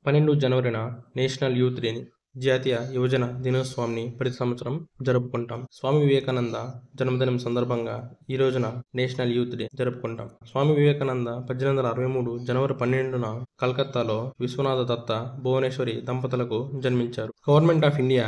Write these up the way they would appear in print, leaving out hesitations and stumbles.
12 జనవరిన national youth డేని జాతీయ యువజన దినోత్సవాన్ని ప్రతి సంవత్సరం జరుపుకుంటాం. స్వామి వివేకానంద జన్మదినం సందర్భంగా ఈ రోజున నేషనల్ యూత్ డే జరుపుకుంటాం. స్వామి వివేకానంద 1863 జనవరి 12న కలకత్తాలో విశ్వనాథ దత్త భువనేశ్వరి దంపతులకు జన్మించారు. గవర్నమెంట్ ఆఫ్ ఇండియా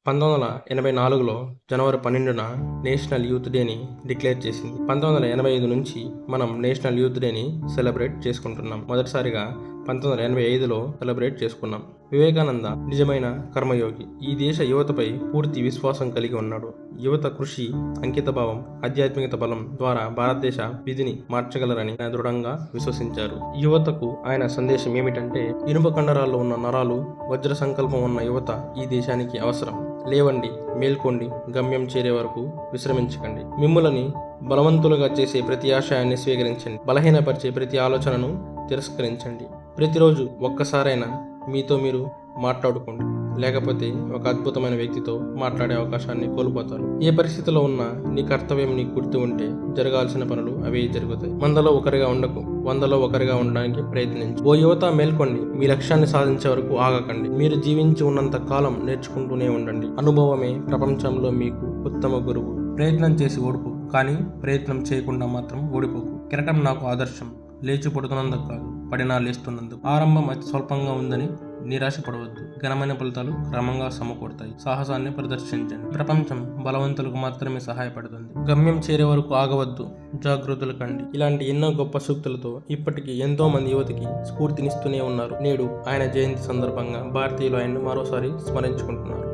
1984లో జనవరి 12న నేషనల్ యూత్ డేని డిక్లేర్ చేసింది. 1985 నుంచి మనం నేషనల్ యూత్ డేని సెలబ్రేట్ చేసుకుంటున్నాం. మొదటిసారిగా 1985లో సెలబ్రేట్ చేసుకున్నాం. వివేకానంద నిజమైన కర్మయోగి. ఈ దేశ యువతపై పూర్తి విశ్వాసం కలిగి ఉన్నాడు. యువత కృషి, అంకితభావం, ఆధ్యాత్మికత బలం ద్వారా భారతదేశ విధిని మార్చగలరని ఆయన దృఢంగా విశ్వసించారు. యువతకు ఆయన సందేశం ఏమిటంటే, ఇనుప కండరాల్లో ఉన్న నరాలు, వజ్ర సంకల్పం ఉన్న యువత ఈ దేశానికి అవసరం. లేవండి, మేల్కోండి, గమ్యం చేరే వరకు విశ్రమించకండి. మిమ్ములని బలవంతులుగా చేసే ప్రతి ఆశయాన్ని స్వీకరించండి. బలహీనపరిచే ప్రతి ఆలోచనను తిరస్కరించండి. ప్రతిరోజు ఒక్కసారైనా మీతో మీరు మాట్లాడుకోండి. లేకపోతే ఒక అద్భుతమైన వ్యక్తితో మాట్లాడే అవకాశాన్ని కోల్పోతారు. ఏ పరిస్థితిలో ఉన్నా నీ కర్తవ్యం నీకు గుర్తు ఉంటే జరగాల్సిన పనులు అవే జరుగుతాయి. 100లో ఒకరిగా ఉండకు, 100లో ఒకరిగా ఉండడానికి ప్రయత్నించు. ఓ యువత మేల్కోండి. మీ లక్ష్యాన్ని సాధించే వరకు ఆగకండి. మీరు జీవించి ఉన్నంత కాలం నేర్చుకుంటూనే ఉండండి. అనుభవమే ప్రపంచంలో మీకు ఉత్తమ గురువు. ప్రయత్నం చేసి ఓడిపో, కానీ ప్రయత్నం చేయకుండా మాత్రం ఓడిపోకు. కిరటం నాకు ఆదర్శం. లేచి పడుతున్నందుకు కాదు, పడినా లేస్తున్నందుకు. ఆరంభం అతి స్వల్పంగా ఉందని నిరాశపడవద్దు. ఘనమైన ఫలితాలు క్రమంగా సమకూడతాయి. సాహసాన్ని ప్రదర్శించండి. ప్రపంచం బలవంతులకు మాత్రమే సహాయపడుతుంది. గమ్యం చేరే వరకు ఆగవద్దు, జాగృతులు కండి. ఇలాంటి ఎన్నో గొప్ప సూక్తులతో ఇప్పటికీ ఎంతో మంది యువతికి స్ఫూర్తినిస్తూనే ఉన్నారు. నేడు ఆయన జయంతి సందర్భంగా భారతీయులు ఆయన్ను మరోసారి స్మరించుకుంటున్నారు.